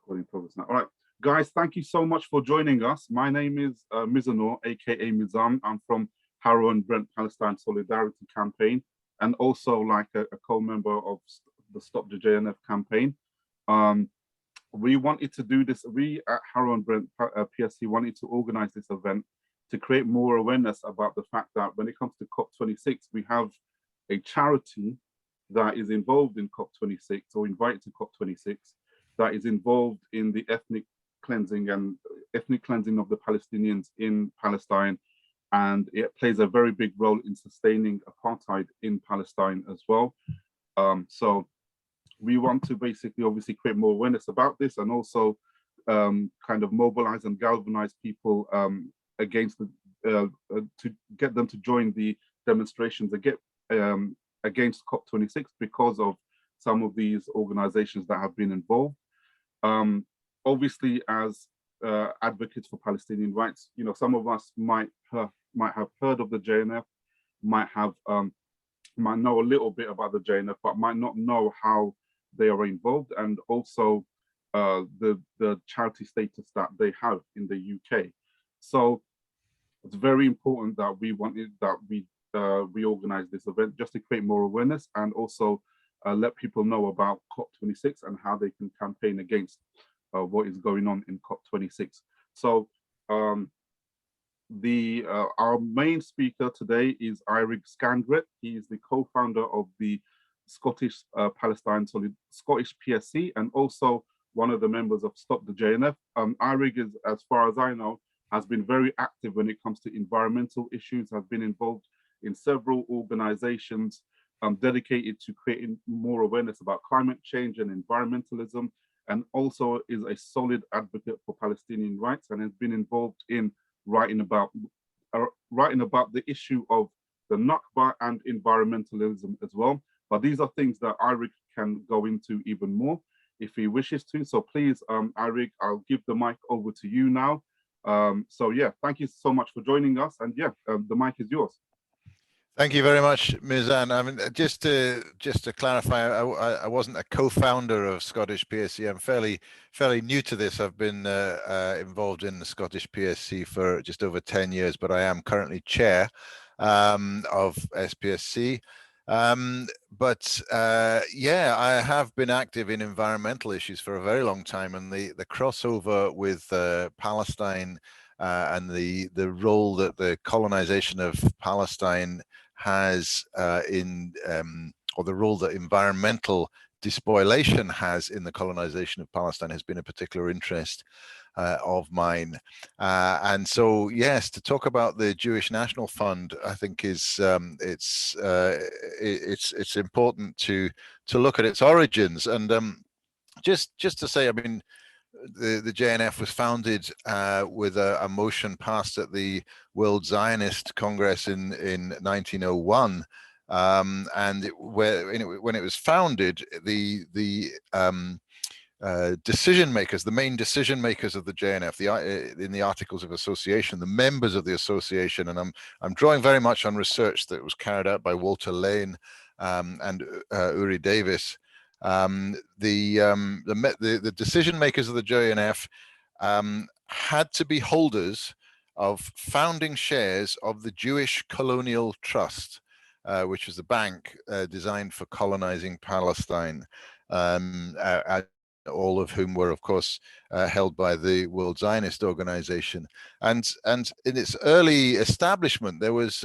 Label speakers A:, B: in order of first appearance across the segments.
A: Recording progress now. All right, guys, thank you so much for joining us. My name is Mizanur, aka Mizan. I'm from Harrow and Brent Palestine Solidarity Campaign, and also like a co-member of the Stop the JNF campaign. We wanted to do this. We at Harrow and Brent PSC wanted to organize this event to create more awareness about the fact that when it comes to COP26, we have a charity that is involved in COP26 or invited to COP26 that is involved in the ethnic cleansing of the Palestinians in Palestine, and it plays a very big role in sustaining apartheid in Palestine as well. So we want to basically obviously create more awareness about this, and also kind of mobilize and galvanize people against to get them to join the demonstrations against COP26 because of some of these organizations that have been involved. Obviously, as advocates for Palestinian rights, you know, some of us might have heard of the JNF, might know a little bit about the JNF, but might not know how they are involved, and also the charity status that they have in the UK. So it's very important that we organize this event just to create more awareness, and also let people know about COP26 and how they can campaign against what is going on in COP26. So our main speaker today is Eirik Skandret. He is the co-founder of the Scottish Scottish PSC, and also one of the members of Stop the JNF. Eirik is, as far as I know, has been very active when it comes to environmental issues, has been involved in several organizations dedicated to creating more awareness about climate change and environmentalism, and also is a solid advocate for Palestinian rights, and has been involved in writing about the issue of the Nakba and environmentalism as well. But these are things that Eirik can go into even more if he wishes to. So please, Eirik, I'll give the mic over to you now. So yeah, thank you so much for joining us, and yeah, the mic is yours.
B: Thank you very much, Mizan. I mean, just to clarify, I wasn't a co-founder of Scottish PSC. I'm fairly new to this. I've been involved in the Scottish PSC for just over 10 years, but I am currently chair of SPSC. Yeah, I have been active in environmental issues for a very long time, and the crossover with Palestine and the role that the colonization of Palestine has or the role that environmental despoilation has in the colonization of Palestine has been a particular interest of mine. And so, yes, to talk about the Jewish National Fund, I think is it's important to look at its origins. And just to say, I mean, the JNF was founded with a motion passed at the World Zionist Congress in 1901, and when it was founded, the decision makers, the main decision makers of the JNF, in the Articles of Association, the members of the association, and I'm drawing very much on research that was carried out by Walter Lane and Uri Davis. The decision makers of the JNF had to be holders of founding shares of the Jewish Colonial Trust, which was the bank designed for colonizing Palestine, all of whom were, of course, held by the World Zionist Organization. And in its early establishment, there was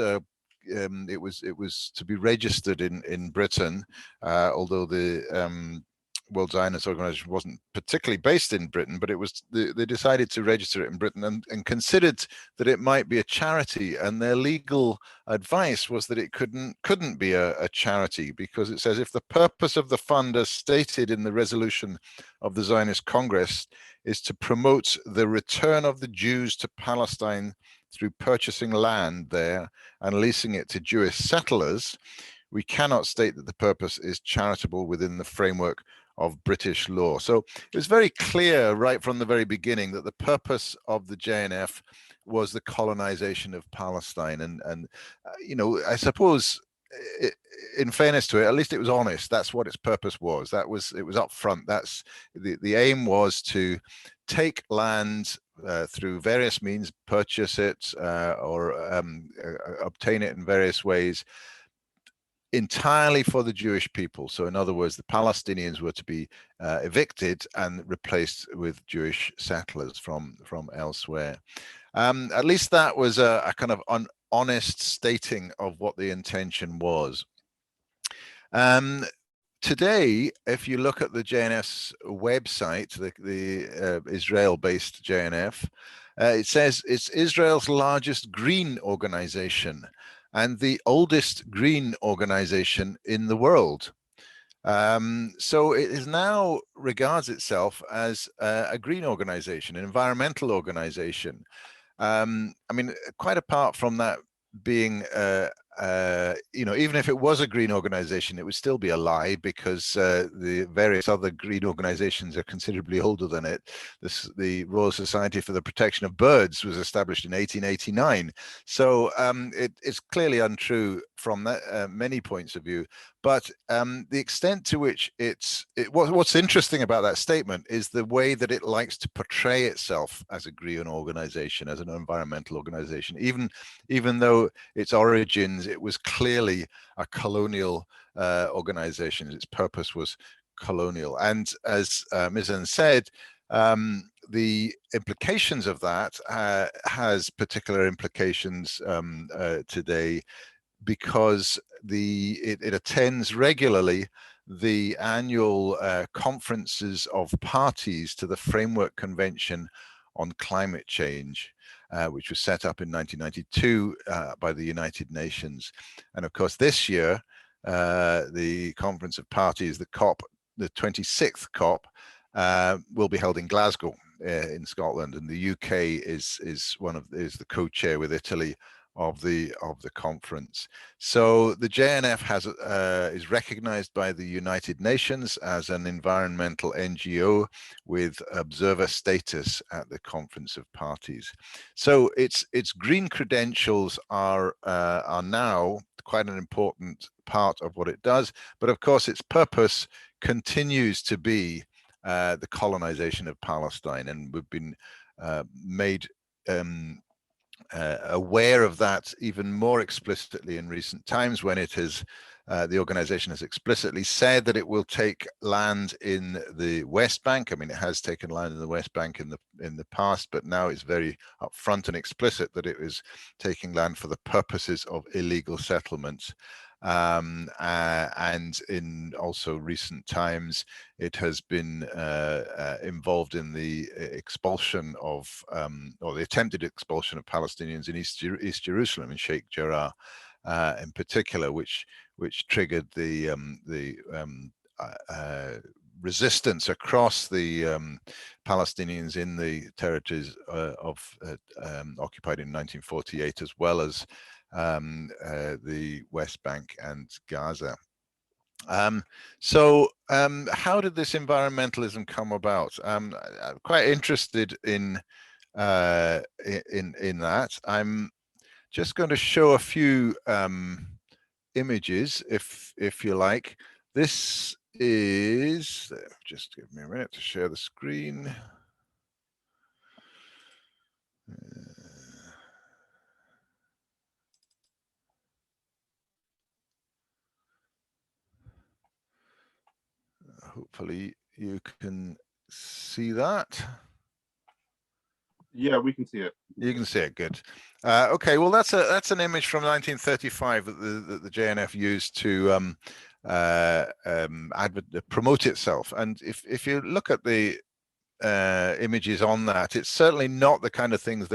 B: it was to be registered in Britain, although the World Zionist Organization wasn't particularly based in Britain, but they decided to register it in Britain and considered that it might be a charity, and their legal advice was that it couldn't be a charity, because it says if the purpose of the fund, as stated in the resolution of the Zionist Congress, is to promote the return of the Jews to Palestine through purchasing land there and leasing it to Jewish settlers, we cannot state that the purpose is charitable within the framework of British law. So it was very clear right from the very beginning that the purpose of the JNF was the colonization of Palestine. And you know, I suppose in fairness to it, at least it was honest. That's what its purpose was. It was upfront. That's the aim was to take land through various means, purchase it or obtain it in various ways, entirely for the Jewish people. So in other words, the Palestinians were to be evicted and replaced with Jewish settlers from elsewhere. At least that was a kind of honest stating of what the intention was. Today, if you look at the JNF's website, the Israel-based JNF, it says it's Israel's largest green organization and the oldest green organization in the world. So it is now regards itself as a green organization, an environmental organization. I mean, quite apart from that being you know, even if it was a green organization, it would still be a lie, because the various other green organizations are considerably older than it. The Royal Society for the Protection of Birds was established in 1889. So it's clearly untrue from that, many points of view. But the extent to which what's interesting about that statement is the way that it likes to portray itself as a green organization, as an environmental organization, even though its origins, it was clearly a colonial organization. Its purpose was colonial. And as Mizan said, the implications of that has particular implications today, because it attends regularly the annual conferences of parties to the Framework Convention on Climate Change, which was set up in 1992 by the United Nations. And of course, this year, the Conference of Parties, the 26th COP, will be held in Glasgow in Scotland, and the UK is the co-chair with Italy of the conference. So the JNF is recognized by the United Nations as an environmental NGO with observer status at the Conference of Parties. So its green credentials are now quite an important part of what it does, but of course its purpose continues to be the colonization of Palestine, and we've been made aware of that even more explicitly in recent times, when it has the organization has explicitly said that it will take land in the West Bank. I mean, it has taken land in the West Bank in the past, but now it's very upfront and explicit that it is taking land for the purposes of illegal settlements. And in also recent times, it has been involved in the expulsion of, or the attempted expulsion of Palestinians in East Jerusalem, in Sheikh Jarrah, in particular, which triggered the resistance across the Palestinians in the territories occupied in 1948, as well as the West Bank and Gaza. So how did this environmentalism come about? I'm quite interested in that. I'm just going to show a few images, if you like. This is, just give me a minute to share the screen. Hopefully you can see that.
A: Yeah, we can see it.
B: You can see it. Good. Okay, well, that's an image from 1935 that the JNF used to promote itself. And if you look at the images on that, it's certainly not the kind of things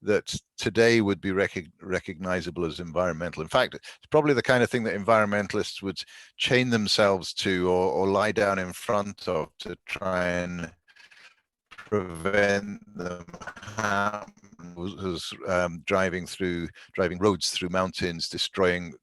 B: that today would be recognizable as environmental. In fact, it's probably the kind of thing that environmentalists would chain themselves to or lie down in front of to try and prevent them driving roads through mountains, destroying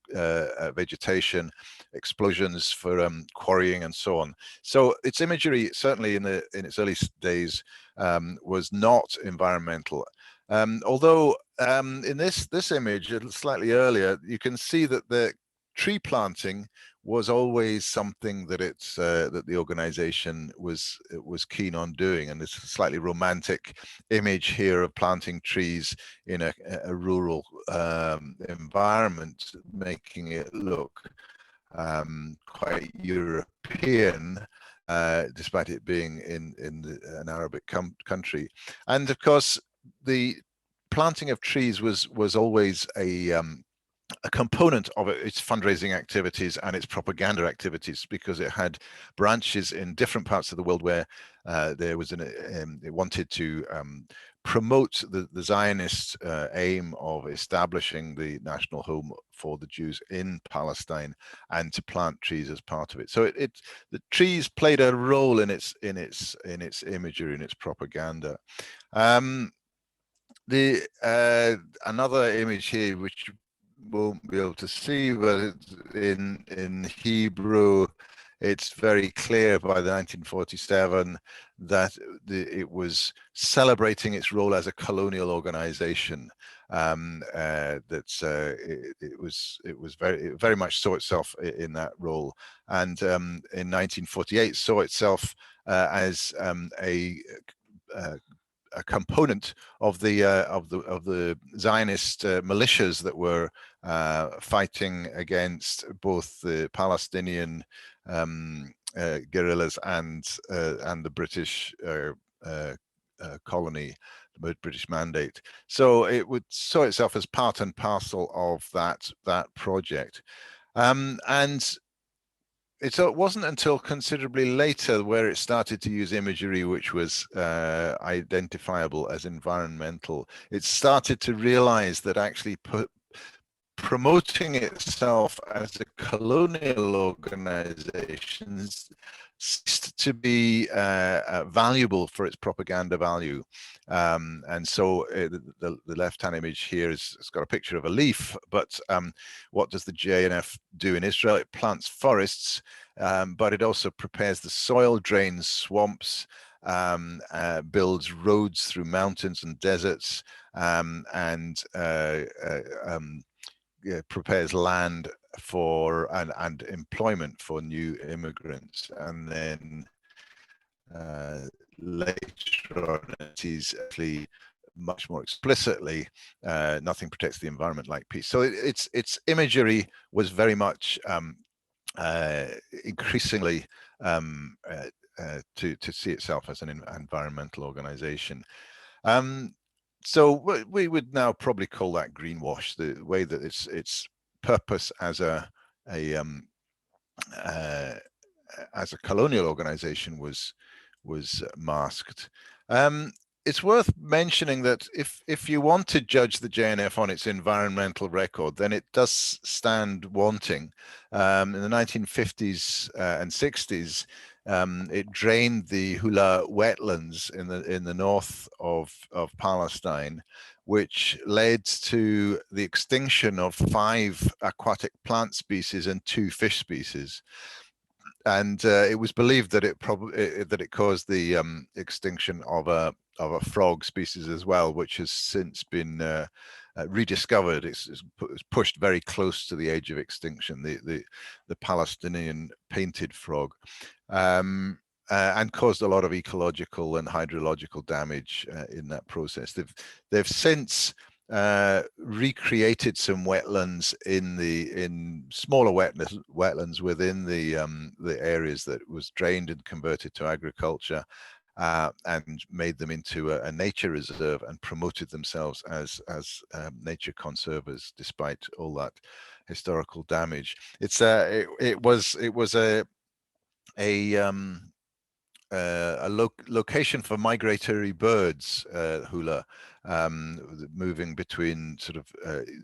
B: vegetation, explosions for quarrying, and so on. So its imagery, certainly in its early days, was not environmental. Although in this image, slightly earlier, you can see that the tree planting was always something that that the organization was keen on doing, and it's a slightly romantic image here of planting trees in a rural environment, making it look quite European, despite it being in an Arabic country. And of course, the planting of trees was always a component of its fundraising activities and its propaganda activities, because it had branches in different parts of the world where there was it wanted to promote the Zionist aim of establishing the national home for the Jews in Palestine, and to plant trees as part of it. So the trees played a role in its imagery, in its propaganda. Another image here, which won't be able to see, but it's in Hebrew, it's very clear by the 1947 that it was celebrating its role as a colonial organization. It was very much saw itself in that role, and in 1948 saw itself as a component of the Zionist militias that were fighting against both the Palestinian guerrillas and the British colony, the British Mandate. So it saw itself as part and parcel of that project, and it wasn't until considerably later where it started to use imagery which was identifiable as environmental. It started to realize that actually promoting itself as a colonial organization ceased to be valuable for its propaganda value. And so the left-hand image here it's got a picture of a leaf, but what does the JNF do in Israel? It plants forests, but it also prepares the soil, drains swamps, builds roads through mountains and deserts, and prepares land for and employment for new immigrants. And then later on it is actually much more explicitly nothing protects the environment like peace. So its imagery was very much increasingly to see itself as an environmental organization. So we would now probably call that greenwash, the way that its purpose as a colonial organization was masked. It's worth mentioning that if you want to judge the JNF on its environmental record, then it does stand wanting. In the 1950s and 60s, it drained the Hula wetlands in the north of Palestine, which led to the extinction of 5 aquatic plant species and 2 fish species. And it was believed that it caused the extinction of a frog species as well, which has since been rediscovered. It's pushed very close to the age of extinction, the Palestinian painted frog, and caused a lot of ecological and hydrological damage in that process. They've since recreated some wetlands in smaller wetlands within the areas that was drained and converted to agriculture, and made them into a nature reserve, and promoted themselves as nature conservers despite all that historical damage. It was a location for migratory birds, Hula, moving between sort of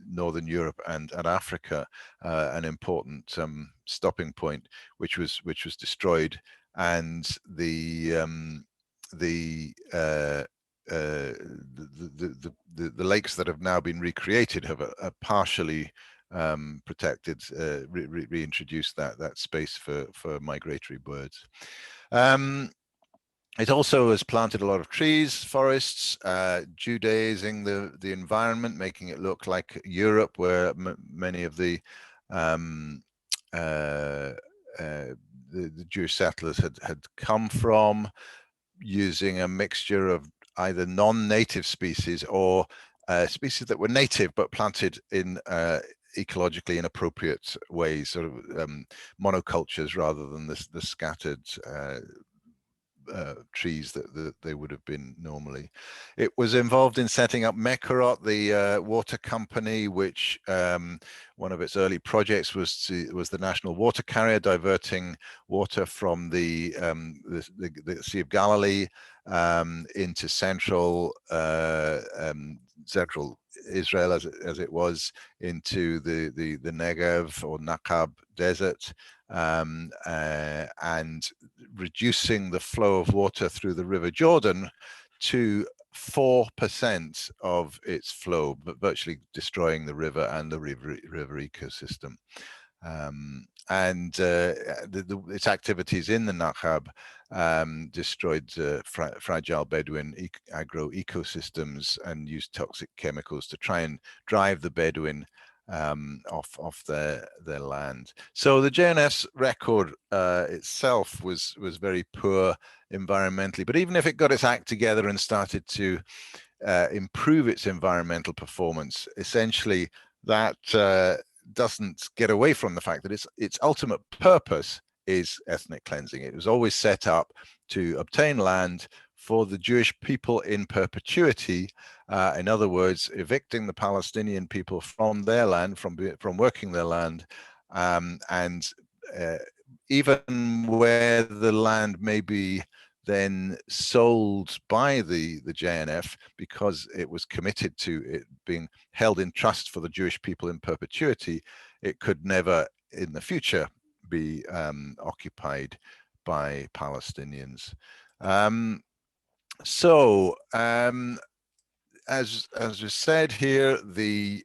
B: northern Europe and Africa, an important stopping point, which was destroyed, and the lakes that have now been recreated have partially protected, reintroduced that space for migratory birds. It also has planted a lot of trees, forests, Judaizing the environment, making it look like Europe, where many of the the Jewish settlers had come from, using a mixture of either non-native species or species that were native but planted in ecologically inappropriate ways, sort of monocultures rather than the scattered trees that they would have been normally. It was involved in setting up Mekorot, the water company, which one of its early projects was the national water carrier, diverting water from the Sea of Galilee into central Israel, as it was, into the Negev or Nakab desert, and reducing the flow of water through the River Jordan to 4% of its flow, but virtually destroying the river and the river ecosystem. Its activities in the Nakab destroyed fragile Bedouin agro ecosystems and used toxic chemicals to try and drive the Bedouin off their land. So the JNF's record itself was very poor environmentally, but even if it got its act together and started to improve its environmental performance, essentially that doesn't get away from the fact that its ultimate purpose is ethnic cleansing. It was always set up to obtain land for the Jewish people in perpetuity. In other words, evicting the Palestinian people from their land, from working their land, and even where the land may be then sold by the JNF, because it was committed to it being held in trust for the Jewish people in perpetuity, it could never in the future be occupied by Palestinians. As was said here, the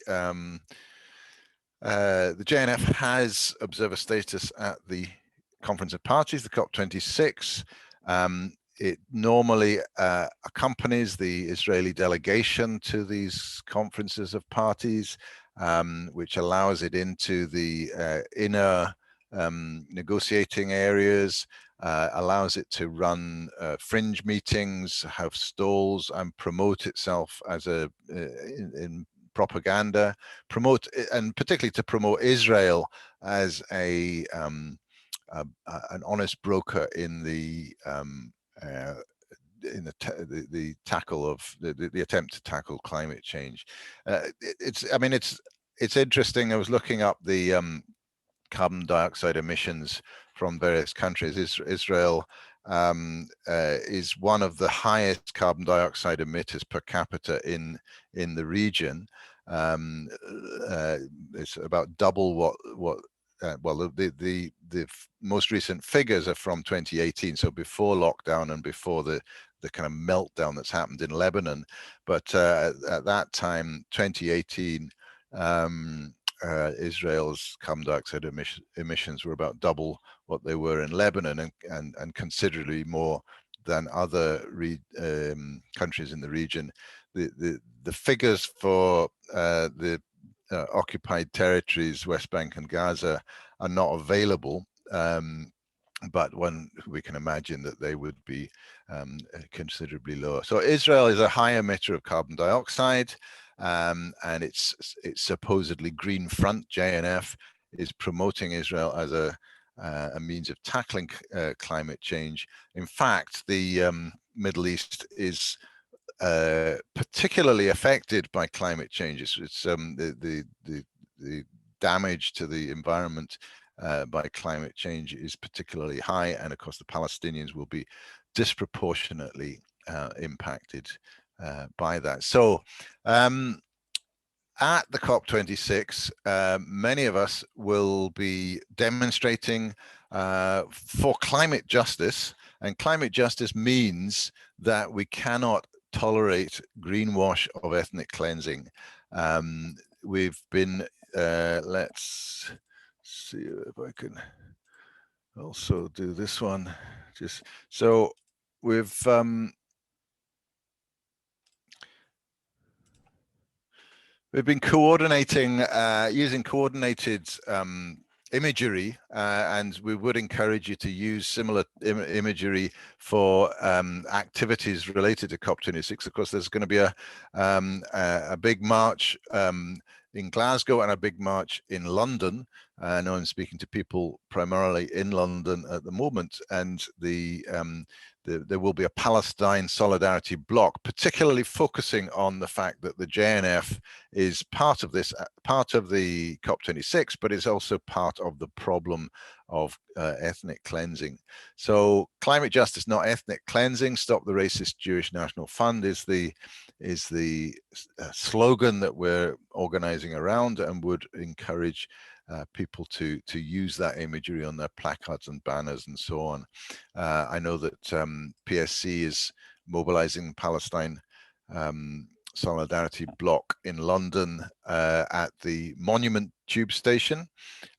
B: JNF has observer status at the Conference of Parties, the COP26. It normally accompanies the Israeli delegation to these conferences of parties, which allows it into the inner negotiating areas, allows it to run fringe meetings, have stalls, and promote itself as in propaganda, and particularly to promote Israel as an honest broker in the tackle of the attempt to tackle climate change. It's interesting. I was looking up the carbon dioxide emissions from various countries. Israel is one of the highest carbon dioxide emitters per capita in the region. It's about double what the most recent figures are from 2018, so before lockdown and before the kind of meltdown that's happened in Lebanon. But at that time, 2018, Israel's carbon dioxide emissions were about double what they were in Lebanon, and considerably more than other countries in the region. The figures for the occupied territories, West Bank and Gaza, are not available, but we can imagine that they would be considerably lower. So Israel is a high emitter of carbon dioxide, and its supposedly Green Front, JNF, is promoting Israel as a means of tackling climate change. In fact, the Middle East is particularly affected by climate change. It's the damage to the environment by climate change is particularly high, and of course the Palestinians will be disproportionately impacted by that. So at the COP26, many of us will be demonstrating for climate justice, and climate justice means that we cannot tolerate greenwash of ethnic cleansing. We've been, let's see if I can also do this one. Just so we've We've been coordinating, using coordinated imagery, and we would encourage you to use similar imagery for activities related to COP26. Of course, there's going to be a big march in Glasgow and a big march in London. I know I'm speaking to people primarily in London at the moment, and there will be a Palestine solidarity bloc, particularly focusing on the fact that the JNF is part of this, part of the COP26, but is also part of the problem of ethnic cleansing. So climate justice, not ethnic cleansing. Stop the Racist Jewish National Fund is the slogan that we're organizing around, and would encourage people to use that imagery on their placards and banners and so on. I know that PSC is mobilizing Palestine Solidarity Bloc in London at the Monument Tube Station,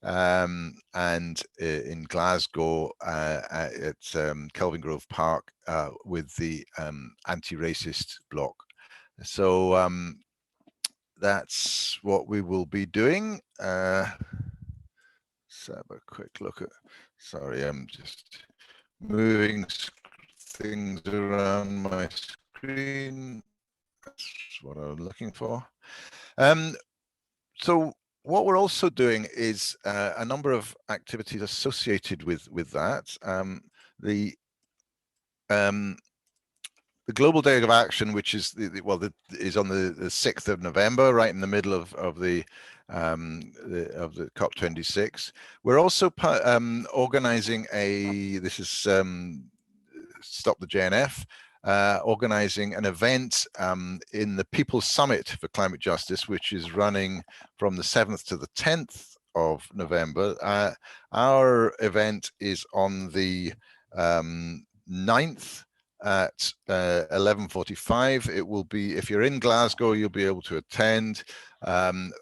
B: and in Glasgow at Kelvin Grove Park with the anti-racist bloc. So that's what we will be doing. Let's have a quick look at, sorry, I'm just moving things around my screen. That's what I'm looking for. So what we're also doing is a number of activities associated with that. The Global Day of Action, which is is on the 6th of November, right in the middle of the COP26. We're also organizing this is Stop the JNF, organizing an event in the People's Summit for Climate Justice, which is running from the 7th to the 10th of November. Our event is on the 9th at 11:45. It will be, if you're in Glasgow, you'll be able to attend. On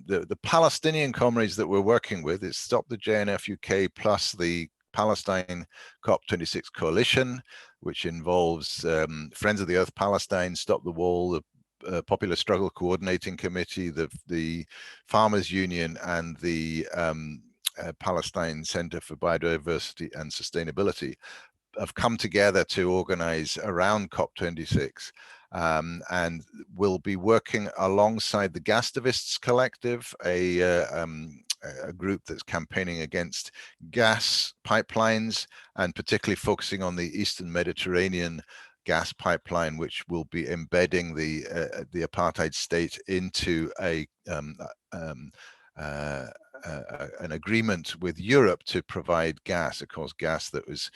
B: the Palestinian comrades that we're working with, it's Stop the JNF UK plus the Palestine COP26 coalition, which involves Friends of the Earth Palestine, Stop the Wall, the Popular Struggle Coordinating Committee, the Farmers Union, and the Palestine Center for Biodiversity and Sustainability have come together to organize around COP26, and we'll be working alongside the Gastavists Collective, a group that's campaigning against gas pipelines, and particularly focusing on the Eastern Mediterranean gas pipeline, which will be embedding the apartheid state into an agreement with Europe to provide gas, of course, gas that was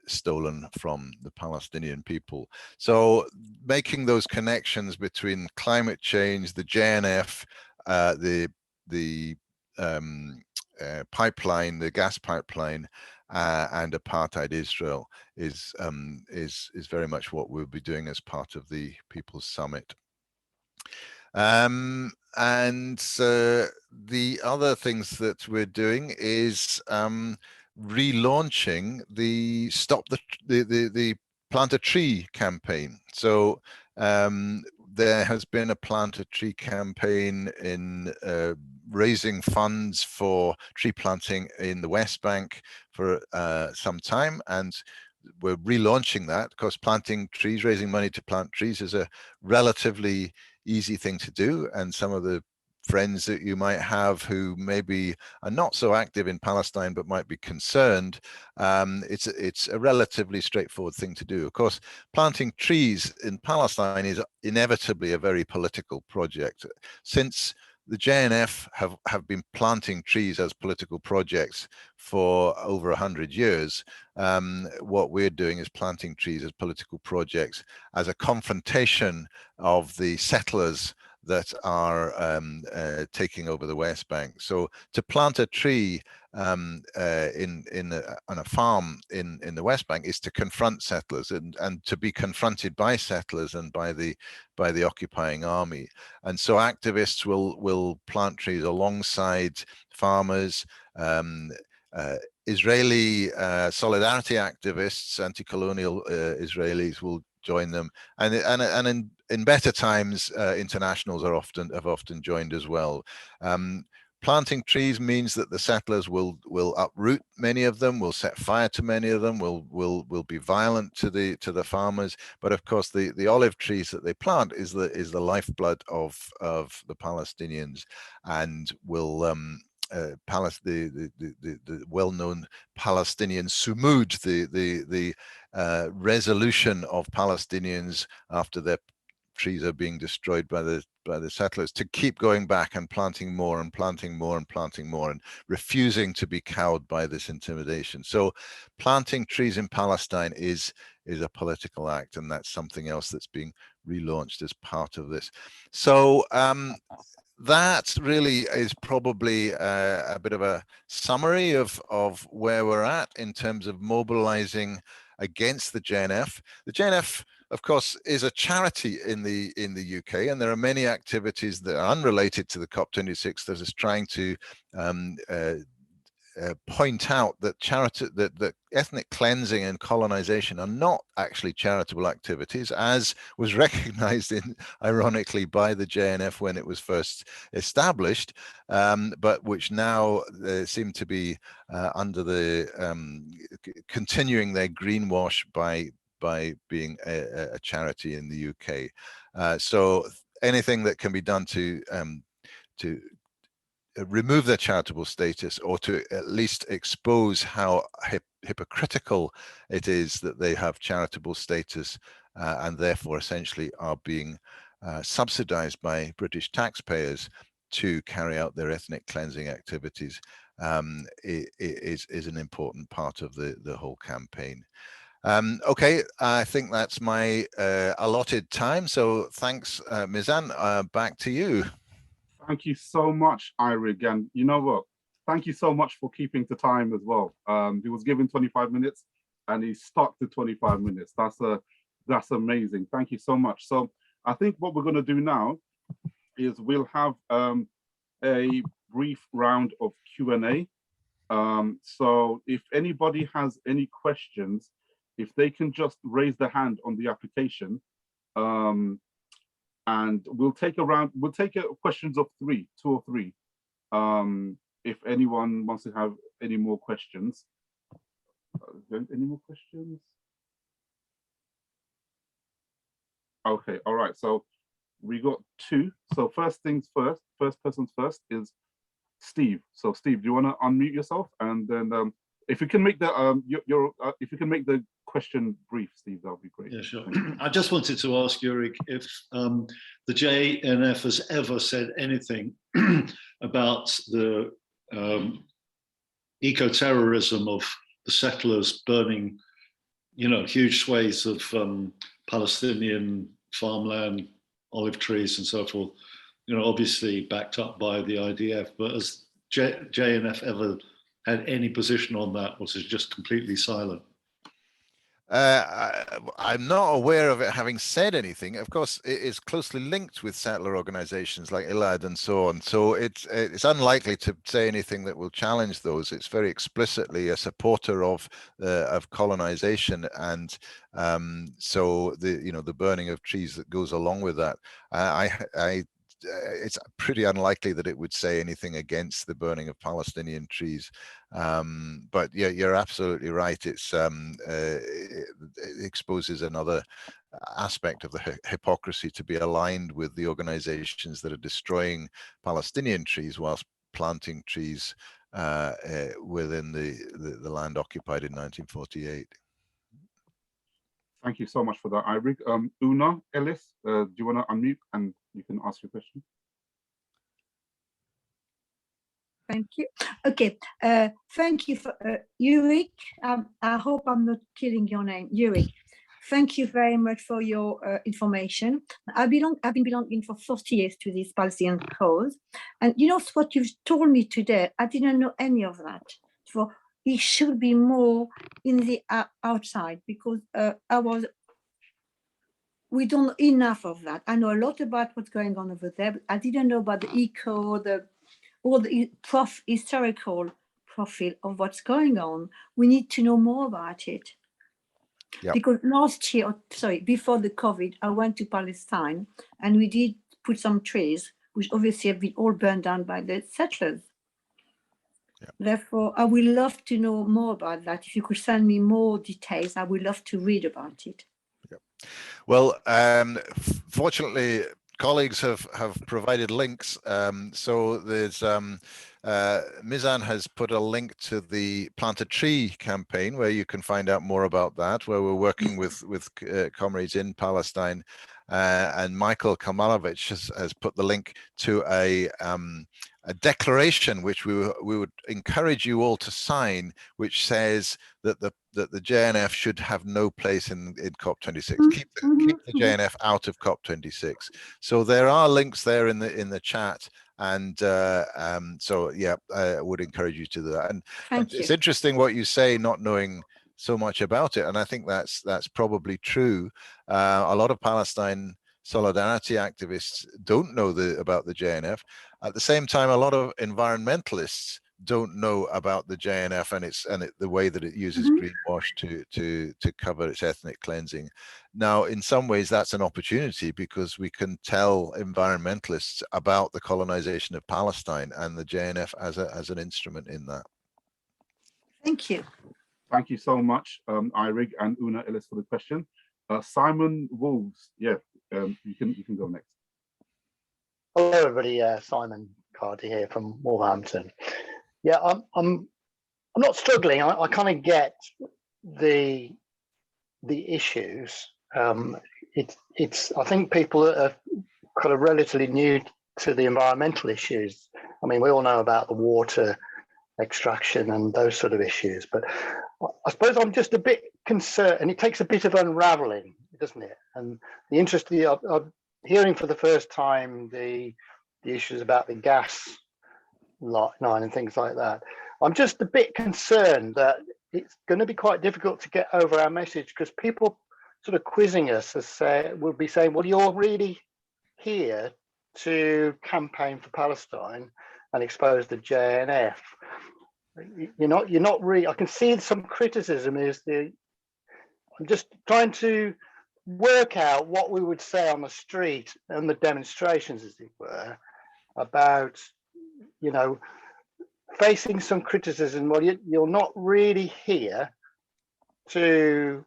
B: stolen from the Palestinian people. So making those connections between climate change, the JNF, the pipeline, the gas pipeline, and apartheid Israel is very much what we'll be doing as part of the People's Summit. And the other things that we're doing is relaunching the Stop the Plant a Tree campaign. So there has been a Plant a Tree campaign in raising funds for tree planting in the West Bank for some time, and we're relaunching that because planting trees, raising money to plant trees, is a relatively easy thing to do. And some of the friends that you might have who maybe are not so active in Palestine but might be concerned, it's a relatively straightforward thing to do. Of course, planting trees in Palestine is inevitably a very political project. Since the JNF have been planting trees as political projects for over 100 years. What we're doing is planting trees as political projects as a confrontation of the settlers that are taking over the West Bank. So to plant a tree on a farm in the West Bank is to confront settlers and to be confronted by settlers and by the occupying army. And so activists will plant trees alongside farmers, Israeli solidarity activists, anti-colonial Israelis will join them, and in better times, internationals have often joined as well. Planting trees means that the settlers will uproot many of them, will set fire to many of them, will be violent to the farmers. But of course, the olive trees that they plant is the lifeblood of the Palestinians, and will the well-known Palestinian sumud, the resolution of Palestinians after their trees are being destroyed by the settlers, to keep going back and planting more and planting more and planting more, and refusing to be cowed by this intimidation. So planting trees in Palestine is a political act, and that's something else that's being relaunched as part of this. So that really is probably a bit of a summary of where we're at in terms of mobilizing against the JNF. The JNF, of course, is a charity in the UK, and there are many activities that are unrelated to the COP26 that is trying to point out that that ethnic cleansing and colonization are not actually charitable activities, as was recognized ironically by the JNF when it was first established, but which now seem to be under the continuing their greenwash by being a charity in the UK. So anything that can be done to remove their charitable status, or to at least expose how hypocritical it is that they have charitable status and therefore essentially are being subsidized by British taxpayers to carry out their ethnic cleansing activities, is an important part of the whole campaign. Okay, I think that's my allotted time. So thanks, Mizan. Back to you.
A: Thank you so much, Irig. And you know what? Thank you so much for keeping to time as well. He was given 25 minutes and he stuck to 25 minutes. That's amazing. Thank you so much. So I think what we're going to do now is we'll have a brief round of Q&A. So if anybody has any questions, if they can just raise their hand on the application, and we'll take questions of two or three. If anyone wants to have any more questions. Any more questions? Okay, all right, so we got two. So first things first, first person's first is Steve. So Steve, do you want to unmute yourself? And then if you can make the if you can make the question brief, Steve, that would be great.
C: Yeah, sure. I just wanted to ask Yurik if the JNF has ever said anything about the eco-terrorism of the settlers burning, huge swathes of Palestinian farmland, olive trees, and so forth. Obviously backed up by the IDF. But has JNF ever had any position on that, or is it just completely silent?
B: I'm not aware of it having said anything. Of course, it is closely linked with settler organizations like ILAD and so on. So it's unlikely to say anything that will challenge those. It's very explicitly a supporter of colonization, and so the burning of trees that goes along with that. It's pretty unlikely that it would say anything against the burning of Palestinian trees. But yeah, you're absolutely right. It exposes another aspect of the hypocrisy to be aligned with the organizations that are destroying Palestinian trees whilst planting trees within the land occupied in 1948.
A: Thank you so much for that, Irig. Una Ellis, do you want to unmute and you can ask your question?
D: Thank you. Okay, thank you for Yurik. I hope I'm not killing your name, Yurik. Thank you very much for your information. I've been belonging for 40 years to this Palestinian cause, and what you've told me today, I didn't know any of that. So it should be more in the outside, because we don't know enough of that. I know a lot about what's going on over there, but I didn't know about the eco, all the historical profile of what's going on. We need to know more about it.
B: Yep.
D: Because last year, before the COVID, I went to Palestine and we did put some trees, which obviously have been all burned down by the settlers. Yep. Therefore, I would love to know more about that. If you could send me more details, I would love to read about it.
B: Yep. Well, fortunately, colleagues have provided links. So there's Mizan has put a link to the Plant a Tree campaign where you can find out more about that, where we're working with comrades in Palestine. And Michael Kamalovich has put the link to a declaration which we would encourage you all to sign, which says that the JNF should have no place in COP26. Keep the JNF out of COP26. So there are links there in the chat, and so yeah, I would encourage you to do that. And it's interesting what you say, not knowing so much about it, and I think that's probably true. A lot of Palestine solidarity activists don't know about the JNF. At the same time, a lot of environmentalists don't know about the JNF and the way that it uses greenwash to cover its ethnic cleansing. Now, in some ways, that's an opportunity because we can tell environmentalists about the colonization of Palestine and the JNF as an instrument in that.
D: Thank you.
A: Thank you so much, Irig and Una Ellis, for the question. Simon Wolves, yeah, you can go next.
E: Hello, everybody. Simon Cardy here from Wolverhampton. Yeah, I'm not struggling. I kind of get the issues. It's I think people are kind of relatively new to the environmental issues. I mean, we all know about the water extraction and those sort of issues, but I suppose I'm just a bit concerned, and it takes a bit of unraveling, doesn't it? And the interest, I'm hearing for the first time the issues about the gas line and things like that. I'm just a bit concerned that it's going to be quite difficult to get over our message, because people sort of quizzing us will be saying, well, you're really here to campaign for Palestine and expose the JNF. You're not really. I can see some criticism I'm just trying to work out what we would say on the street and the demonstrations, as it were, about, facing some criticism. Well, you're not really here to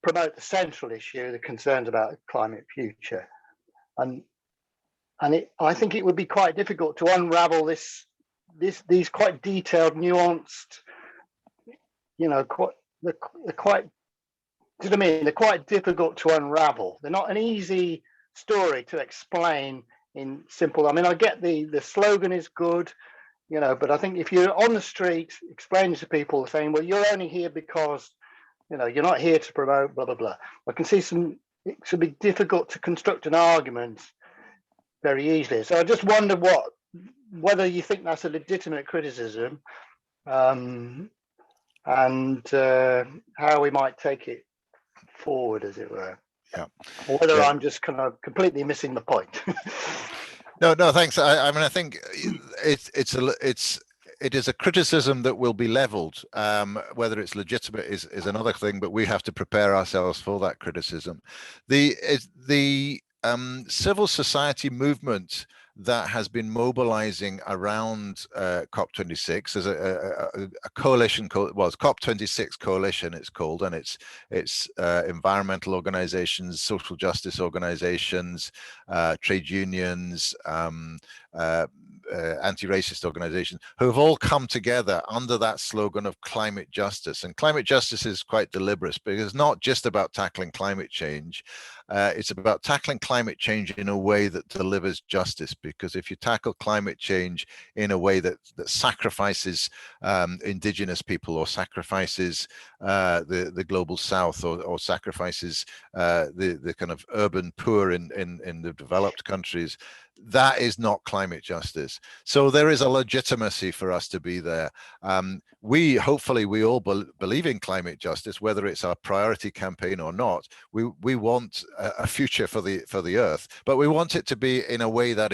E: promote the central issue, the concerns about the climate future, and I think it would be quite difficult to unravel these quite detailed, nuanced, they're quite. Do you know what I mean? They're quite difficult to unravel. They're not an easy story to explain in simple. I mean, I get the slogan is good, but I think if you're on the street explaining to people, saying, well, you're only here because, you're not here to promote blah, blah, blah. I can see it should be difficult to construct an argument very easily. So I just wonder whether you think that's a legitimate criticism, and how we might take it forward, as it were.
B: Yeah.
E: Or whether I'm just kind of completely missing the point.
B: No, thanks. I mean, I think it is a criticism that will be leveled. Whether it's legitimate is another thing, but we have to prepare ourselves for that criticism. The civil society movement that has been mobilizing around COP26 as a coalition, it's COP26 coalition it's called, and it's environmental organizations, social justice organizations, trade unions, anti-racist organizations, who have all come together under that slogan of climate justice. And climate justice is quite deliberate, because it's not just about tackling climate change. It's about tackling climate change in a way that delivers justice, because if you tackle climate change in a way that sacrifices indigenous people, or sacrifices the global south, or sacrifices the kind of urban poor in the developed countries, that is not climate justice. So there is a legitimacy for us to be there. Hopefully we all believe in climate justice, whether it's our priority campaign or not. We want a future for the earth, but we want it to be in a way that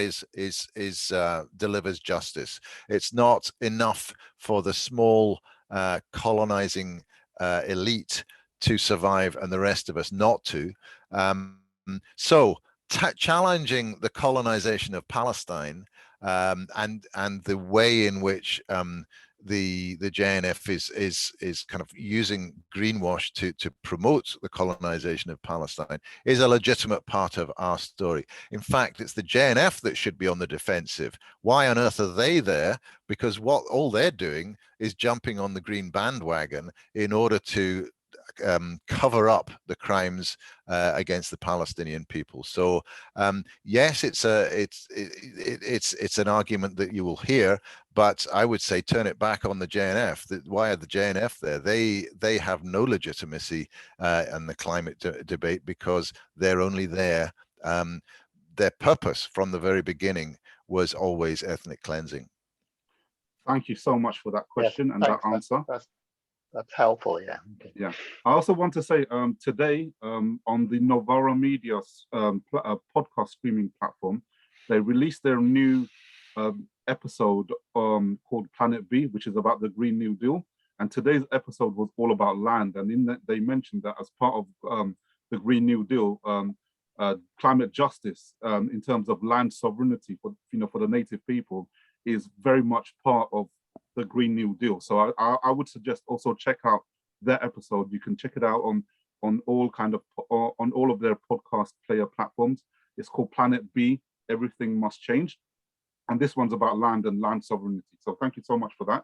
B: delivers justice. It's not enough for the small colonizing elite to survive and the rest of us not to. So challenging the colonization of Palestine and the way in which the JNF is kind of using greenwash to promote the colonization of Palestine is a legitimate part of our story. In fact, it's the JNF that should be on the defensive. Why on earth are they there? Because all they're doing is jumping on the green bandwagon in order to cover up the crimes against the Palestinian people. So yes, it's an argument that you will hear, but I would say turn it back on the JNF. Why are the JNF there? They have no legitimacy in the climate debate because they're only there. Their purpose from the very beginning was always ethnic cleansing.
A: Thank you so much for that question and that answer.
E: That's helpful, yeah. Okay.
A: Yeah, I also want to say today on the Novara Media's podcast streaming platform, they released their new episode called Planet B, which is about the Green New Deal. And today's episode was all about land. And in that, they mentioned that as part of the Green New Deal, climate justice in terms of land sovereignty for the native people is very much part of the Green New Deal. So I would suggest also check out their episode. You can check it out on all of their podcast player platforms. It's called Planet B, Everything Must Change. And this one's about land and land sovereignty. So thank you so much for that.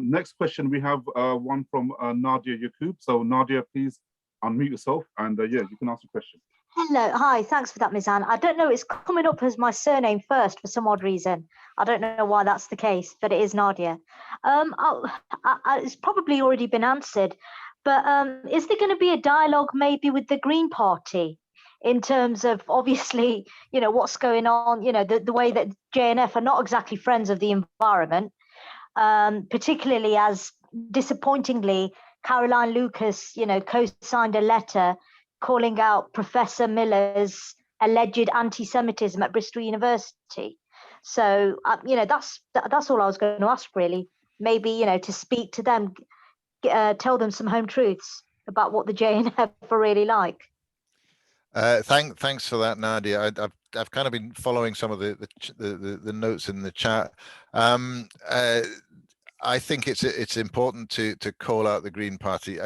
A: Next question, we have one from Nadia Yaqub. So Nadia, please unmute yourself and yeah, you can ask a question.
F: Hello, hi, thanks for that, Mizan. I don't know, it's coming up as my surname first for some odd reason. I don't know why that's the case, but it is Nadia. It's probably already been answered, but is there going to be a dialogue maybe with the Green Party in terms of obviously, what's going on, the way that JNF are not exactly friends of the environment, particularly as disappointingly, Caroline Lucas, co-signed a letter calling out Professor Miller's alleged anti-Semitism at Bristol University. So, that's all I was going to ask, really. Maybe, to speak to them, tell them some home truths about what the JNF are really like.
B: Thanks for that, Nadia. I've kind of been following some of the notes in the chat. I think it's important to call out the Green Party.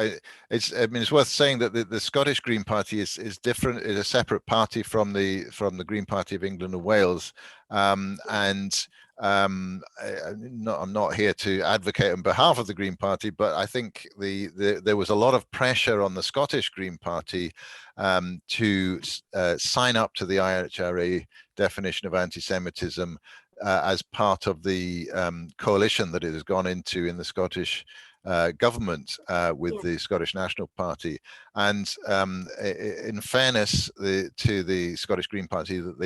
B: It's worth saying that the Scottish Green Party is different, is a separate party from the Green Party of England and Wales, I'm not here to advocate on behalf of the Green Party, but I think there was a lot of pressure on the Scottish Green Party to sign up to the IHRA definition of anti-Semitism as part of the coalition that it has gone into in the Scottish government with the Scottish National Party. And in fairness to the Scottish Green Party, that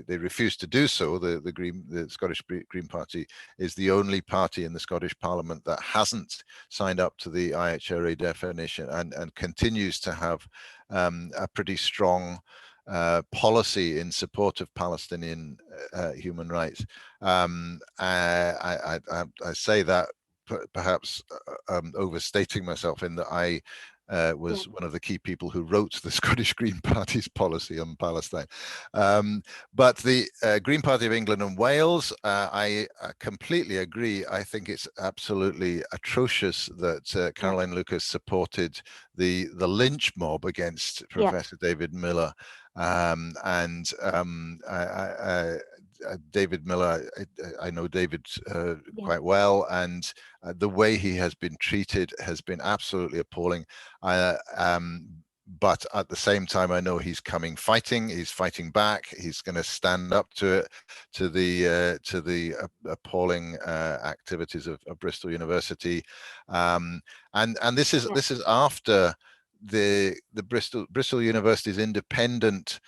B: they refused to do so. The Scottish Green Party is the only party in the Scottish Parliament that hasn't signed up to the IHRA definition and continues to have a pretty strong policy in support of Palestinian human rights. I say that perhaps overstating myself in that I was one of the key people who wrote the Scottish Green Party's policy on Palestine. But the Green Party of England and Wales, I completely agree. I think it's absolutely atrocious that Caroline Lucas supported the lynch mob against Professor David Miller. David Miller, I know David quite well, and the way he has been treated has been absolutely appalling. But at the same time, I know he's fighting. He's fighting back. He's going to stand up to the appalling activities of Bristol University, and this is after the Bristol University's independent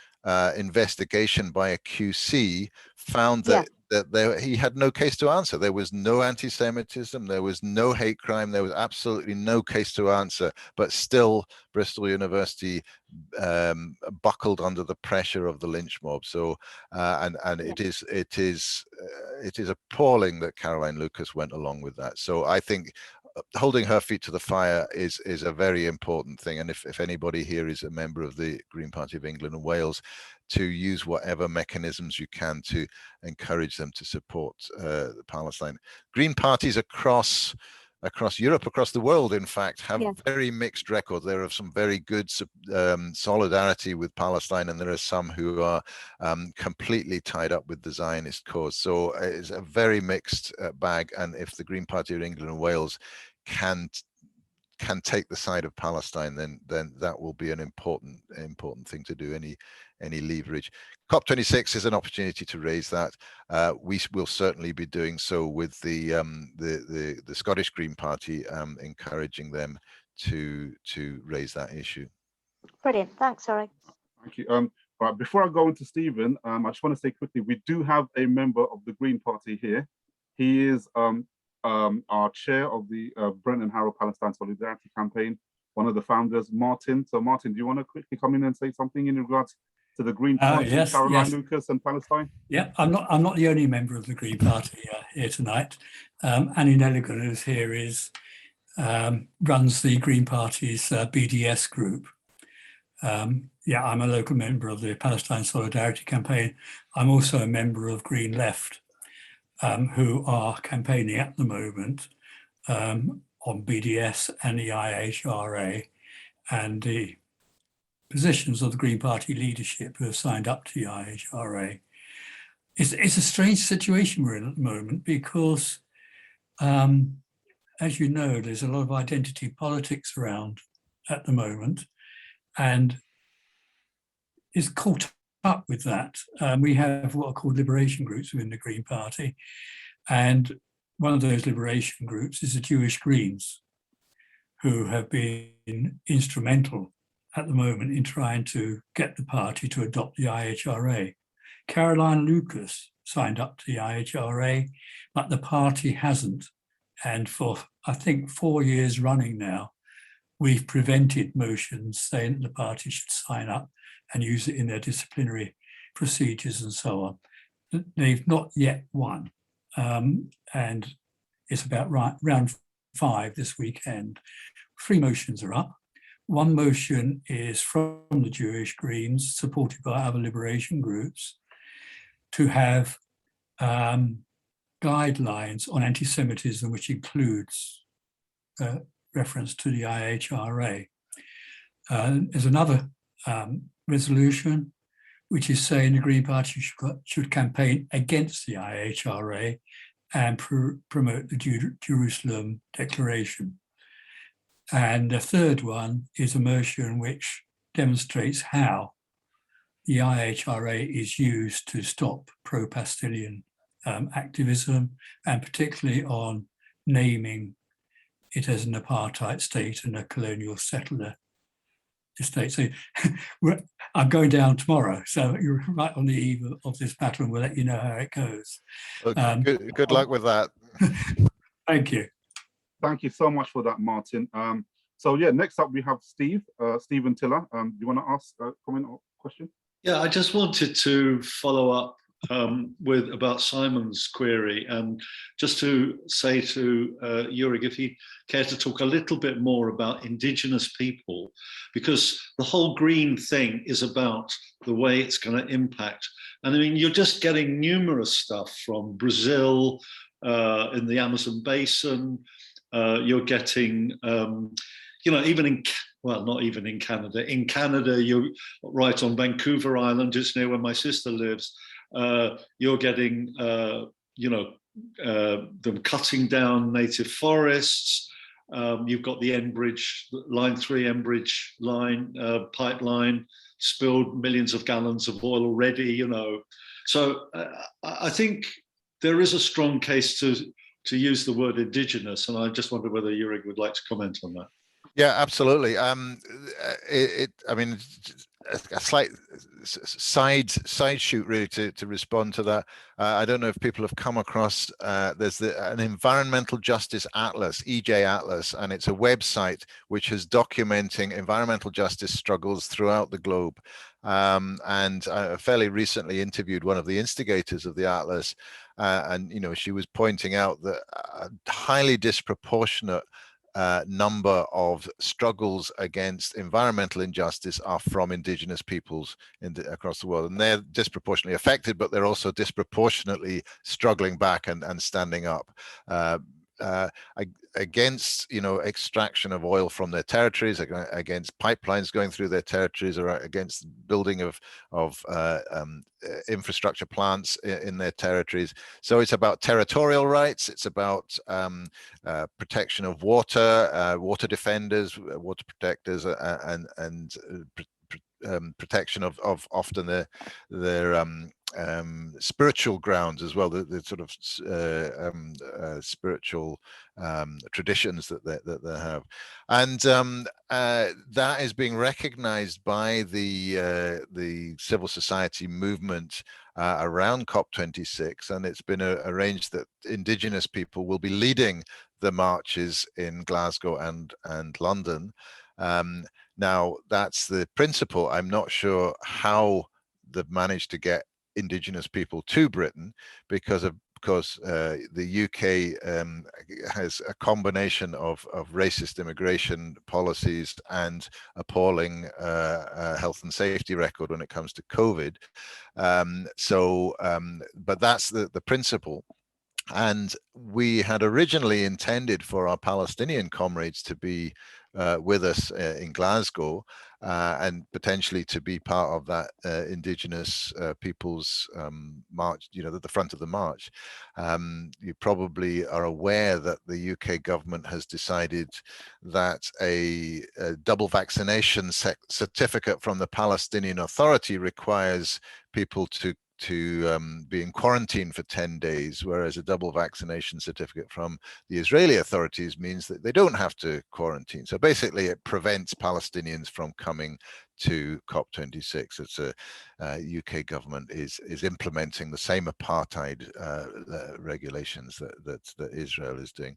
B: investigation by a QC found that that he had no case to answer. There was no anti-Semitism, there was no hate crime, there was absolutely no case to answer, but still Bristol University buckled under the pressure of the lynch mob. So it is appalling that Caroline Lucas went along with that. So I think holding her feet to the fire is a very important thing. And if anybody here is a member of the Green Party of England and Wales, to use whatever mechanisms you can to encourage them to support Palestine. Green parties across Europe, across the world, in fact, have very mixed records. There are some very good solidarity with Palestine, and there are some who are completely tied up with the Zionist cause. So it's a very mixed bag. And if the Green Party of England and Wales can take the side of Palestine, then that will be an important thing to do. Any leverage. COP26 is an opportunity to raise that. We will certainly be doing so with the Scottish Green Party, encouraging them to raise that issue.
F: Brilliant. Thanks, Sorry.
A: Thank you. Right, before I go into Stephen, I just want to say quickly, we do have a member of the Green Party here. He is our chair of the Brent and Harrow Palestine Solidarity Campaign, one of the founders, Martin. So Martin, do you want to quickly come in and say something in regards to the Green Party, Caroline Lucas and Palestine?
G: Yeah, I'm not the only member of the Green Party here tonight. Annie Nelligan, who's here, runs the Green Party's BDS group. Yeah, I'm a local member of the Palestine Solidarity Campaign. I'm also a member of Green Left, who are campaigning at the moment on BDS and the IHRA, and the positions of the Green Party leadership who have signed up to the IHRA. It's a strange situation we're in at the moment because, as you know, there's a lot of identity politics around at the moment, and it's caught up with that. We have what are called liberation groups within the Green Party, and one of those liberation groups is the Jewish Greens, who have been instrumental at the moment in trying to get the party to adopt the IHRA. Caroline Lucas signed up to the IHRA, but the party hasn't. And for, I think, 4 years running now, we've prevented motions saying that the party should sign up and use it in their disciplinary procedures and so on. They've not yet won. And it's about round 5 this weekend. 3 motions are up. One motion is from the Jewish Greens, supported by other liberation groups, to have guidelines on anti-Semitism, which includes reference to the IHRA. There's another resolution, which is saying the Green Party should campaign against the IHRA and promote the Jerusalem Declaration. And the third one is a motion which demonstrates how the IHRA is used to stop pro-Palestinian activism, and particularly on naming it as an apartheid state and a colonial settler state. So I'm going down tomorrow, so you're right on the eve of this battle, and we'll let you know how it goes.
B: Good luck with that.
G: Thank you.
A: Thank you so much for that, Martin. So yeah, next up we have Stephen Tiller. Do you want to ask a comment or question?
C: Yeah, I just wanted to follow up with about Simon's query, and just to say to Jurek, if he cared to talk a little bit more about indigenous people, because the whole green thing is about the way it's going to impact. And I mean, you're just getting numerous stuff from Brazil, in the Amazon basin. You're getting, even in, well, not even in Canada. In Canada, you're right on Vancouver Island, just near where my sister lives. You're getting, them cutting down native forests. You've got the Enbridge, Line 3 Enbridge line, pipeline, spilled millions of gallons of oil already, So I think there is a strong case to use the word indigenous, and I just wonder whether Jurek would like to comment on that.
B: Yeah, absolutely. I mean, a slight side shoot really to respond to that. I don't know if people have come across, there's an Environmental Justice Atlas, EJ Atlas, and it's a website which is documenting environmental justice struggles throughout the globe. And I fairly recently interviewed one of the instigators of the Atlas, and she was pointing out that a highly disproportionate number of struggles against environmental injustice are from indigenous peoples across the world, and they're disproportionately affected, but they're also disproportionately struggling back and standing up against extraction of oil from their territories, against pipelines going through their territories, or against building of infrastructure plants in their territories. So it's about territorial rights, it's about protection of water, water defenders, water protectors, and protection of often their spiritual grounds as well, the sort of spiritual traditions that they have, and that is being recognized by the civil society movement around COP26, and it's been arranged that indigenous people will be leading the marches in Glasgow and London. Now that's the principle. I'm not sure how they've managed to get indigenous people to Britain, because the UK has a combination of racist immigration policies and appalling health and safety record when it comes to COVID. But that's the principle. And we had originally intended for our Palestinian comrades to be with us in Glasgow, and potentially to be part of that indigenous people's march, at the front of the march. You probably are aware that the UK government has decided that a double vaccination certificate from the Palestinian Authority requires people to be in quarantine for 10 days, whereas a double vaccination certificate from the Israeli authorities means that they don't have to quarantine. So basically it prevents Palestinians from coming to COP26. It's UK government is implementing the same apartheid regulations that Israel is doing.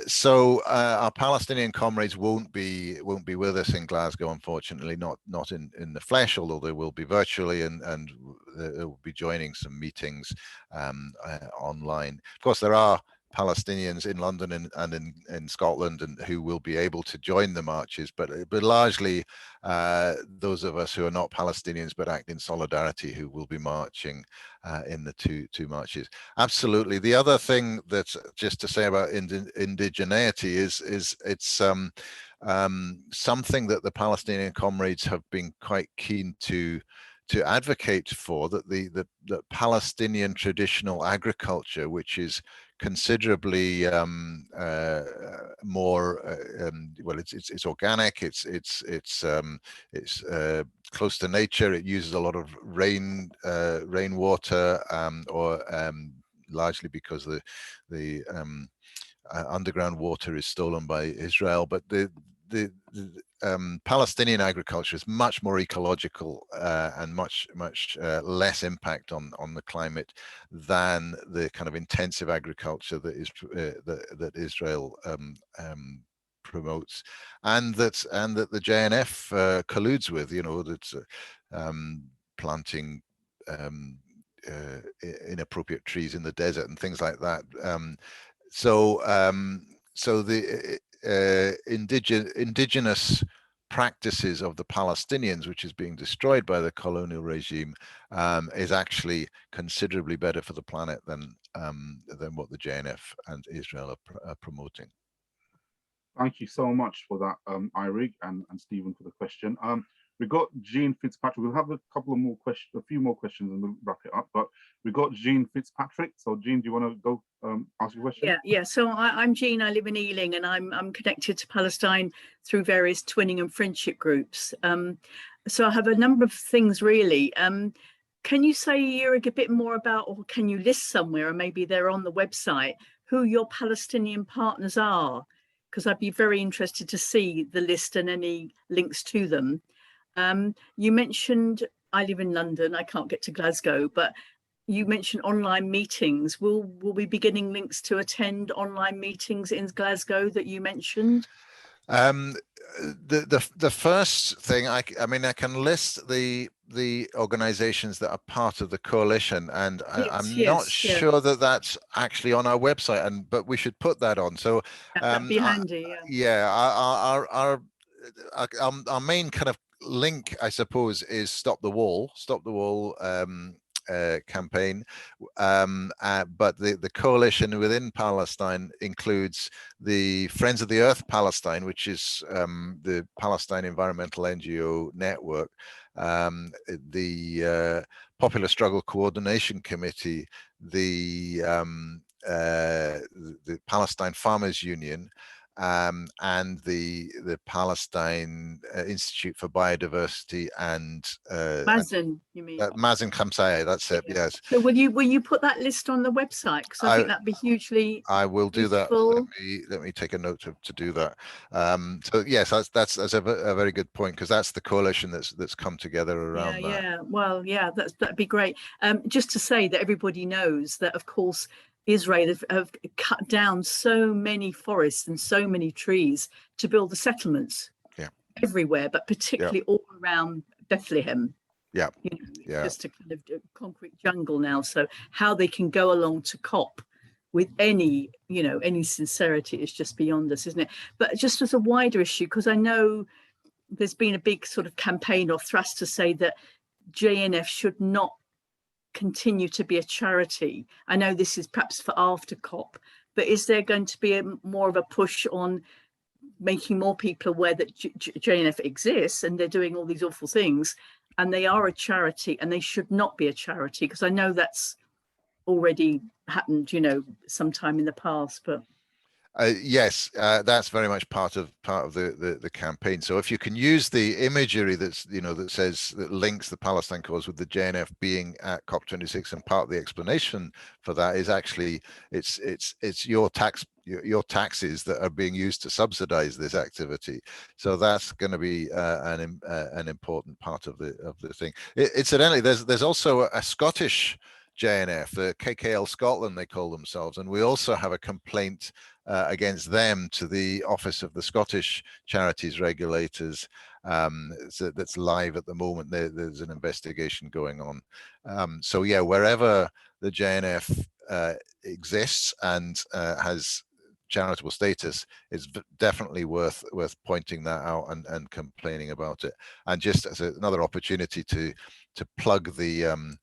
B: So our Palestinian comrades won't be with us in Glasgow, unfortunately, not in the flesh, although they will be virtually, and they will be joining some meetings online. Of course, there are Palestinians in London and in Scotland and who will be able to join the marches, but largely those of us who are not Palestinians but act in solidarity who will be marching in the two marches. Absolutely. The other thing that's just to say about indigeneity is it's something that the Palestinian comrades have been quite keen to advocate for, that the Palestinian traditional agriculture, which is considerably more well, it's organic, it's close to nature, it uses a lot of rainwater, or largely because the underground water is stolen by Israel, but the Palestinian agriculture is much more ecological and much less impact on the climate than the kind of intensive agriculture that Israel promotes, and that the JNF colludes with. That's planting inappropriate trees in the desert and things like that. So the indigenous practices of the Palestinians, which is being destroyed by the colonial regime, is actually considerably better for the planet than what the JNF and Israel are promoting.
A: Thank you so much for that, Irig and Stephen, for the question. We got Jean Fitzpatrick. We'll have a few more questions, and we'll wrap it up. But we got Jean Fitzpatrick. So, Jean, do you want to go ask your question?
H: Yeah. So I'm Jean. I live in Ealing, and I'm connected to Palestine through various twinning and friendship groups. So I have a number of things really. Can you say, Irig, a bit more about, or can you list somewhere, or maybe they're on the website, who your Palestinian partners are? Because I'd be very interested to see the list and any links to them. You mentioned, I live in London, I can't get to Glasgow, but you mentioned online meetings. Will we be getting links to attend online meetings in Glasgow that you mentioned?
B: The first thing I mean, I can list the organizations that are part of the coalition, and I'm not sure that that's actually on our website, but we should put that on. So
H: that'd be handy.
B: Our main kind of link, I suppose, is Stop the Wall campaign, but the coalition within Palestine includes the Friends of the Earth Palestine, which is the Palestine Environmental NGO network, the Popular Struggle Coordination Committee, the Palestine Farmers Union, and the Palestine Institute for Biodiversity and
H: Mazen, you mean?
B: Mazen Khamsaya, that's it.
H: Yeah.
B: Yes.
H: So will you put that list on the website? Because I think that'd be hugely.
B: I will do
H: useful.
B: that. Let me take a note to do that. So yes, that's a very good point, because that's the coalition that's come together around that.
H: Yeah. Well, yeah, that'd be great. Just to say that everybody knows that, of course, Israel have cut down so many forests and so many trees to build the settlements everywhere, but particularly all around Bethlehem. Just a kind of concrete jungle now. So how they can go along to COP with any sincerity is just beyond us, isn't it? But just as a wider issue, because I know there's been a big sort of campaign or thrust to say that JNF should not continue to be a charity. I know this is perhaps for after COP, but is there going to be more of a push on making more people aware that JNF exists and they're doing all these awful things, and they are a charity and they should not be a charity? Because I know that's already happened, sometime in the past, but.
B: Yes, that's very much part of the campaign. So if you can use the imagery that links the Palestine cause with the JNF being at COP26, and part of the explanation for that is actually it's your taxes that are being used to subsidize this activity. So that's going to be an important part of the thing. Incidentally, there's also a Scottish JNF, the KKL Scotland, they call themselves, and we also have a complaint against them to the Office of the Scottish Charities Regulators that's live at the moment. There's an investigation going on. So yeah, wherever the JNF exists and has charitable status, it's definitely worth pointing that out and complaining about it. And just as another opportunity to plug the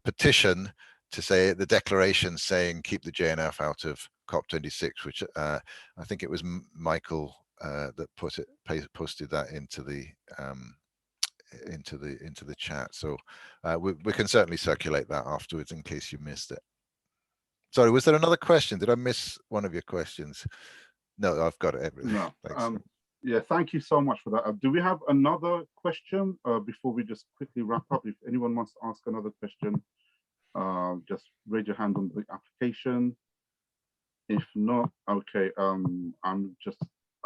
B: petition, to say the declaration saying keep the JNF out of COP26, which I think it was Michael that posted that into the chat. So we can certainly circulate that afterwards in case you missed it. Sorry, was there another question? Did I miss one of your questions? No, I've got it.
A: No.
B: Thanks.
A: Yeah, thank you so much for that. Do we have another question before we just quickly wrap up? If anyone wants to ask another question, just raise your hand on the application. If not, okay, I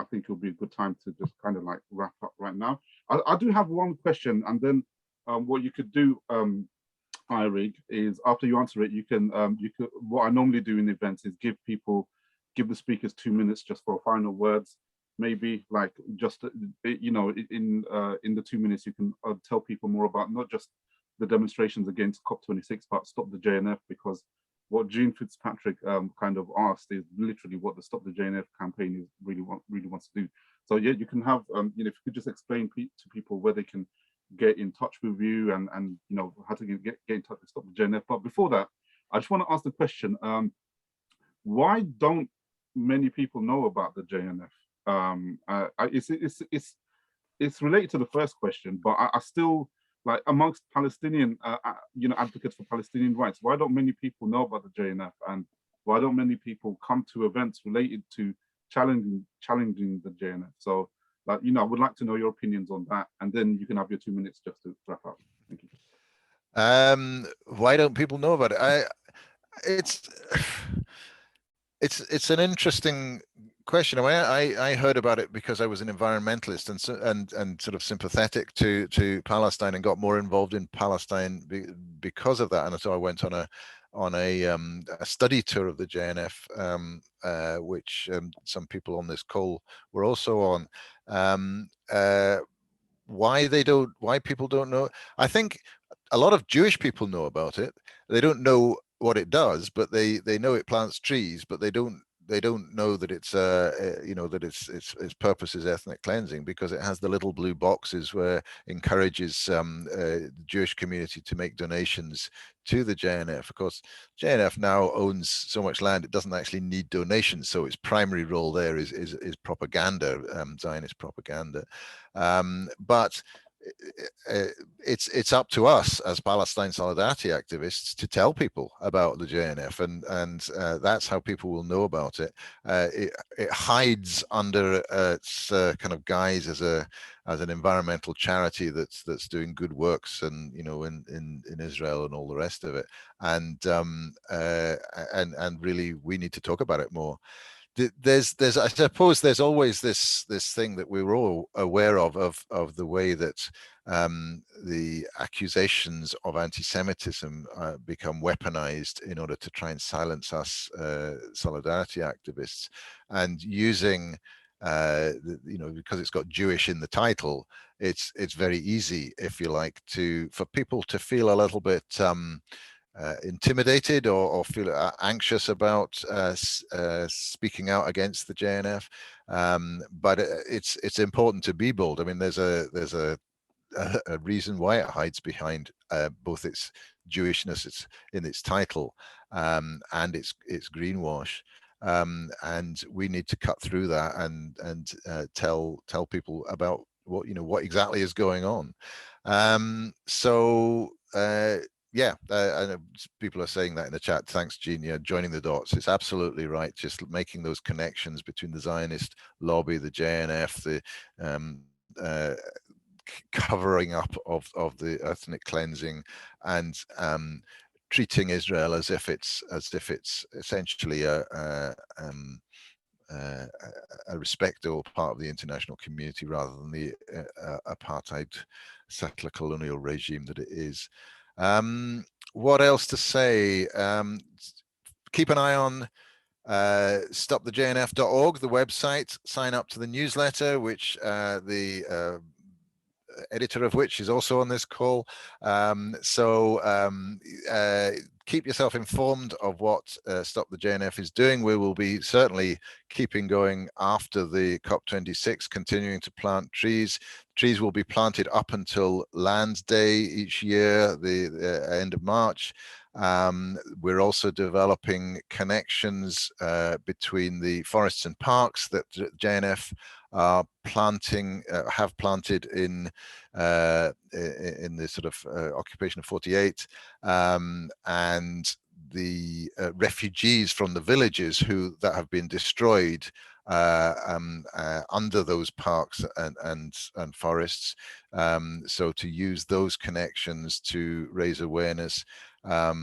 A: think it'll be a good time to just kind of like wrap up right now. I do have one question, and then what you could do, Irig, is after you answer it, you could what I normally do in events is give the speakers 2 minutes just for final words. Maybe like just in the 2 minutes you can tell people more about not just the demonstrations against COP26, but Stop the JNF, because what Jean Fitzpatrick kind of asked is literally what the Stop the JNF campaign is really wants to do. So yeah, you can have if you could just explain to people where they can get in touch with you and how to get in touch with Stop the JNF. But before that, I just want to ask the question: why don't many people know about the JNF? It's related to the first question, but I still, like, amongst Palestinian advocates for Palestinian rights, why don't many people know about the JNF, and why don't many people come to events related to challenging the JNF? So I would like to know your opinions on that, and then you can have your 2 minutes just to wrap up. Thank you.
B: Why don't people know about it? It's an interesting question. I heard about it because I was an environmentalist and sort of sympathetic to Palestine, and got more involved in Palestine because of that. And so I went on a study tour of the JNF, which some people on this call were also on. Why people don't know? I think a lot of Jewish people know about it. They don't know what it does, but they know it plants trees, but they don't know that it's that its purpose is ethnic cleansing, because it has the little blue boxes where it encourages the Jewish community to make donations to the JNF. Of course, JNF now owns so much land it doesn't actually need donations, so its primary role there is propaganda, Zionist propaganda. But it's up to us as Palestine solidarity activists to tell people about the JNF, and that's how people will know about it. It hides under its kind of guise as an environmental charity that's doing good works, and in Israel and all the rest of it, and really we need to talk about it more. There's I suppose there's always this thing that we were all aware of the way that the accusations of anti-Semitism become weaponized in order to try and silence us solidarity activists, and using because it's got Jewish in the title, it's very easy, if you like, for people to feel a little bit intimidated or feel anxious about speaking out against the JNF, but it's important to be bold. I mean, there's a reason why it hides behind both its Jewishness in its title and its greenwash, and we need to cut through that and tell people about what exactly is going on. Yeah, I know people are saying that in the chat. Thanks, Jean. Yeah, joining the dots. It's absolutely right. Just making those connections between the Zionist lobby, the JNF, the covering up of the ethnic cleansing, and treating Israel as if it's essentially a respectable part of the international community, rather than the apartheid settler colonial regime that it is. What else to say? Keep an eye on stopthejnf.org, the website. Sign up to the newsletter, which the editor of which is also on this call. Keep yourself informed of what Stop the JNF is doing. We will be certainly keeping going after the COP26, continuing to plant trees. Trees will be planted up until Land Day each year, the end of March. We're also developing connections between the forests and parks that JNF are planting, have planted in the sort of occupation of 48, and the refugees from the villages that have been destroyed under those parks and forests. So to use those connections to raise awareness of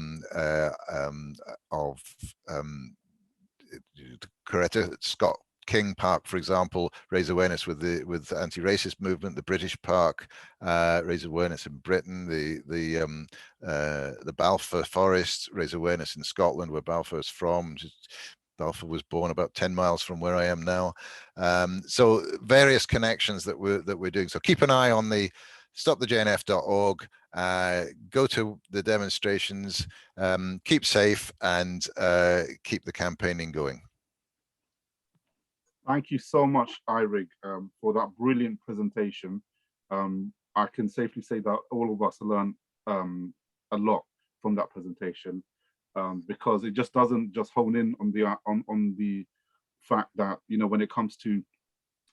B: Coretta Scott King Park, for example, raise awareness with the anti-racist movement. The British Park raise awareness in Britain. The Balfour Forest raise awareness in Scotland, where Balfour is from. Balfour was born about 10 miles from where I am now. So various connections that we're doing. So keep an eye on the stopthejnf.org. Go to the demonstrations. Keep safe, and keep the campaigning going.
A: Thank you so much, Irig, for that brilliant presentation. I can safely say that all of us learned a lot from that presentation, because it just doesn't just hone in on the fact that, when it comes to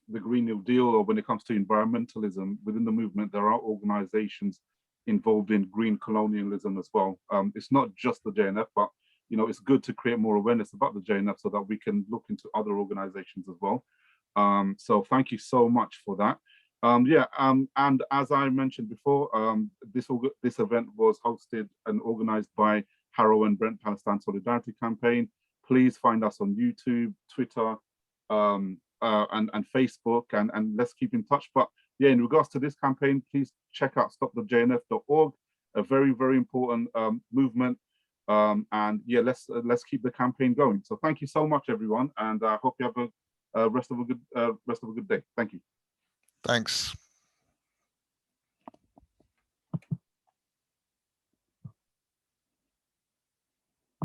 A: the Green New Deal, or when it comes to environmentalism within the movement, there are organizations involved in green colonialism as well. It's not just the JNF, but it's good to create more awareness about the JNF so that we can look into other organizations as well. So thank you so much for that. And as I mentioned before, this event was hosted and organized by Harrow and Brent Palestine Solidarity Campaign. Please find us on YouTube, Twitter, and Facebook, and let's keep in touch. But yeah, in regards to this campaign, please check out stopthejnf.org, a very, very important movement. And yeah, let's keep the campaign going. So thank you so much, everyone, and I hope you have a rest of a good day. Thank you.
B: Thanks.